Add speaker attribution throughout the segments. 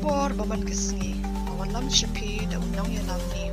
Speaker 1: por baban kasngi awalam shapi da unang yalam ni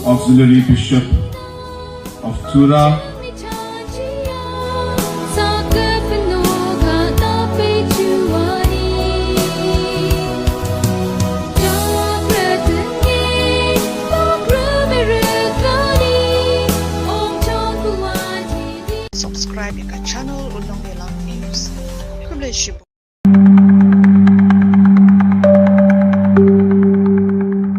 Speaker 2: Auxiliary Bishop of Tura,
Speaker 1: subscribe ka channel Ulong Yalam News. God bless you.